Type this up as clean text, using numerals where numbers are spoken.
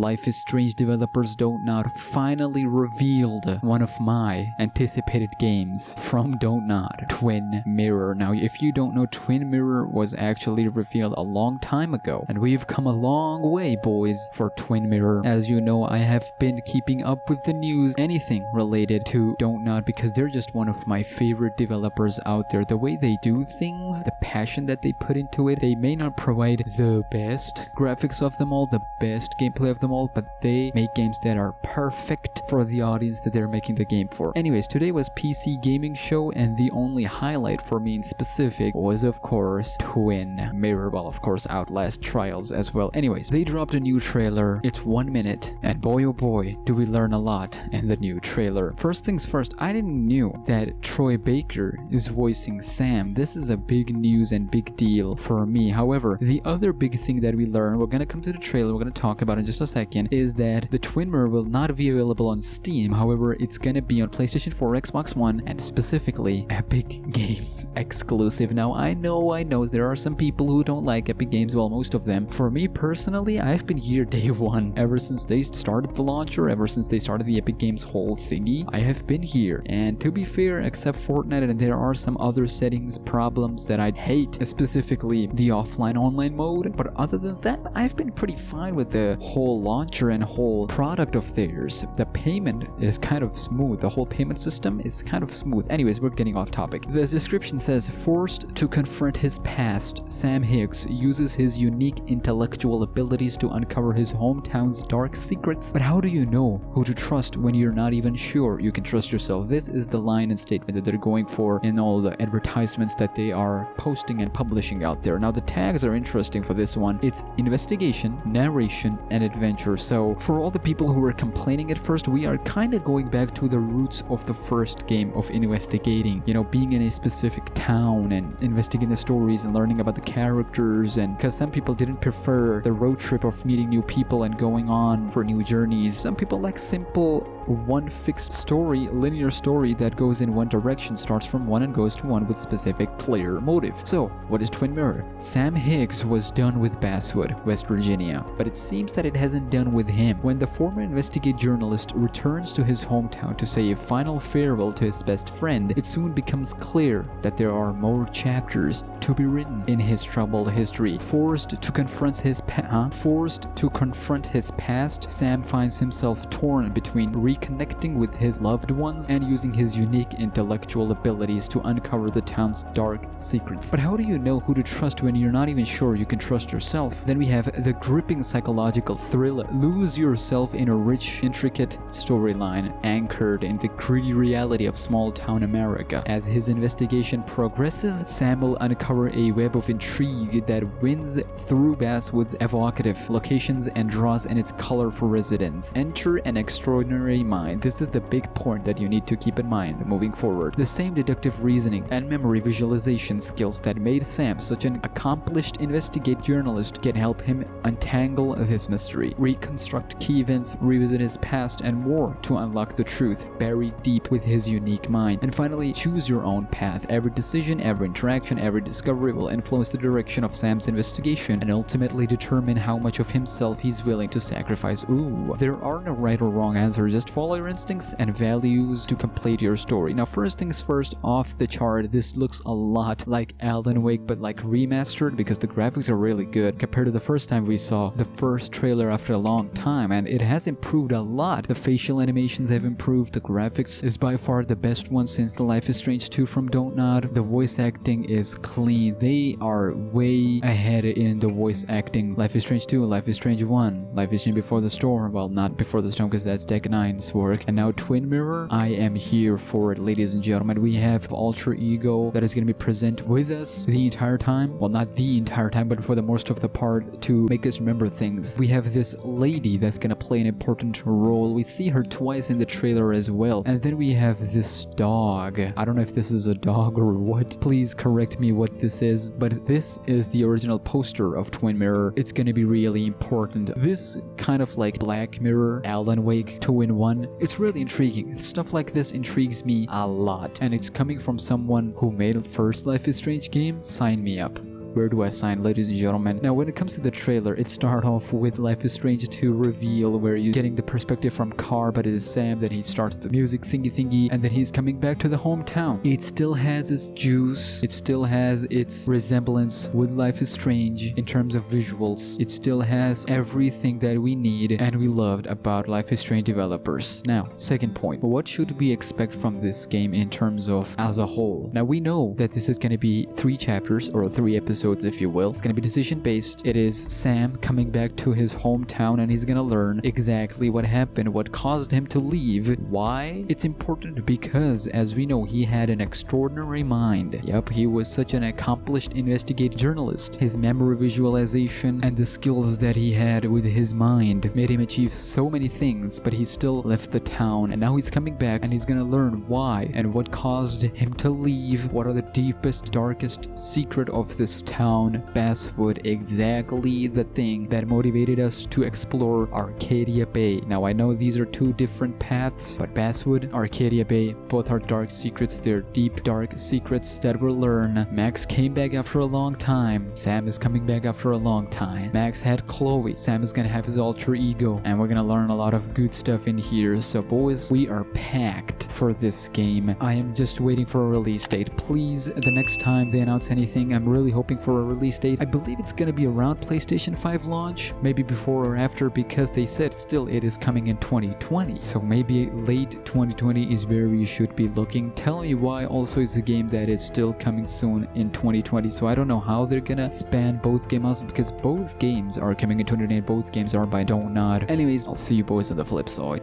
Life is Strange Developers DONTNOD finally revealed one of my anticipated games from DONTNOD, Twin Mirror. Now, if you don't know, Twin Mirror was actually revealed a long time ago, and we've come a long way, boys, for Twin Mirror. As you know, I have been keeping up with the news, anything related to DONTNOD, because they're just one of my favorite developers out there. The way they do things, the passion that they put into it, they may not provide the best graphics of them all, the best gameplay of them all, but they make games that are perfect for the audience that they're making the game for. Anyways, today was PC Gaming Show, and the only highlight for me in specific was, of course, Twin Mirror. Well, of course, Outlast Trials as well. Anyways, they dropped a new trailer. It's 1 minute, and boy oh boy, do we learn a lot in the new trailer. First things first, I didn't know that Troy Baker is voicing Sam. This is a big news and big deal for me. However, the other big thing that we learned, we're gonna come to the trailer, we're gonna talk about in just a second, is that the Twin Mirror will not be available on Steam. However, it's gonna be on PlayStation 4, Xbox One, and specifically Epic Games exclusive. Now, I know there are some people who don't like Epic Games, well, most of them. For me personally, I've been here day one. Ever since they started the launcher, ever since they started the Epic Games whole thingy, I have been here. And to be fair, except Fortnite, and there are some other settings problems that I'd hate, specifically the offline-online mode, but other than that, I've been pretty fine with the whole launcher and whole product of theirs. The payment is kind of smooth. The whole payment system is kind of smooth. Anyways, we're getting off topic. The description says, forced to confront his past, Sam Higgs uses his unique intellectual abilities to uncover his hometown's dark secrets. But how do you know who to trust when you're not even sure you can trust yourself? This is the line and statement that they're going for in all the advertisements that they are posting and publishing out there. Now, the tags are interesting for this one. It's investigation, narration, and adventure. So for all the people who were complaining at first, we are kind of going back to the roots of the first game of investigating, you know, being in a specific town and investigating the stories and learning about the characters. And because some people didn't prefer the road trip of meeting new people and going on for new journeys, some people like simple one fixed story, linear story that goes in one direction, starts from one and goes to one with specific clear motive. So what is Twin Mirror? Sam Higgs was done with Basswood, West Virginia, but it seems that it hasn't done with him. When the former investigative journalist returns to his hometown to say a final farewell to his best friend, it soon becomes clear that there are more chapters to be written in his troubled history. Forced to confront his past, Sam finds himself torn between reconnecting with his loved ones and using his unique intellectual abilities to uncover the town's dark secrets. But how do you know who to trust when you're not even sure you can trust yourself? Then we have the gripping psychological thriller. Lose yourself in a rich, intricate storyline anchored in the gritty reality of small-town America. As his investigation progresses, Sam will uncover a web of intrigue that winds through Basswood's evocative locations and draws in its colorful residents. Enter an extraordinary mind. This is the big point that you need to keep in mind moving forward. The same deductive reasoning and memory visualization skills that made Sam such an accomplished investigative journalist can help him untangle this mystery, reconstruct key events, revisit his past, and more to unlock the truth buried deep with his unique mind. And finally, choose your own path. Every decision, every interaction, every discovery will influence the direction of Sam's investigation and ultimately determine how much of himself he's willing to sacrifice. Ooh, there are no right or wrong answers. Just follow your instincts and values to complete your story. Now, first things first, off the chart, this looks a lot like Alan Wake, but like remastered, because the graphics are really good compared to the first time we saw the first trailer after a long time, and it has improved a lot. The facial animations have improved. The graphics is by far the best one since the Life is Strange 2 from DONTNOD. The voice acting is clean. They are way ahead in the voice acting. Life is Strange 2, Life is Strange 1, Life is Strange Before the Storm. Well, not Before the Storm because that's Deck 9's work. And now Twin Mirror, I am here for it, ladies and gentlemen. We have Alter Ego that is going to be present with us the entire time. Well, not the entire time, but for the most of the part to make us remember things. We have this lady that's going to play an important role. We see her twice in the trailer as well. And then we have this dog. I don't know if this is a dog or what. Please correct me what this is, but this is the original poster of Twin Mirror. It's going to be really important. This kind of like Black Mirror, Alan Wake 2-in-1. It's really intriguing. Stuff like this intrigues me a lot, and it's coming from someone who made the first Life is Strange game. Sign me up. Where do I sign, ladies and gentlemen? Now, when it comes to the trailer, it starts off with Life is Strange 2 reveal, where you're getting the perspective from Carr, but it is Sam. Then he starts the music thingy, and then he's coming back to the hometown. It still has its juice. It still has its resemblance with Life is Strange in terms of visuals. It still has everything that we need and we loved about Life is Strange developers. Now, second point, what should we expect from this game in terms of as a whole? Now, we know that this is going to be 3 chapters or 3 episodes, if you will. It's going to be decision based. It is Sam coming back to his hometown and he's going to learn exactly what happened, what caused him to leave. Why? It's important because, as we know, he had an extraordinary mind. Yep, he was such an accomplished investigative journalist. His memory visualization and the skills that he had with his mind made him achieve so many things, but he still left the town, and now he's coming back and he's gonna learn why and what caused him to leave. What are the deepest, darkest secret of this town? Basswood, exactly the thing that motivated us to explore Arcadia Bay. Now, I know these are 2 different paths, but Basswood, Arcadia Bay, both are dark secrets. They're deep, dark secrets that we'll learn. Max came back after a long time. Sam is coming back after a long time. Max had Chloe. Sam is gonna have his alter ego, and we're gonna learn a lot of good stuff in here. So boys, we are packed for this game. I am just waiting for a release date. Please, the next time they announce anything, I'm really hoping for a release date. I believe it's gonna be around PlayStation 5 launch, maybe before or after, because they said still it is coming in 2020. So maybe late 2020 is where we should be looking. Tell me why also is a game that is still coming soon in 2020. So I don't know how they're gonna span both games, because both games are coming in 2020 and both games are by DONTNOD. Anyways, I'll see you boys on the flip side.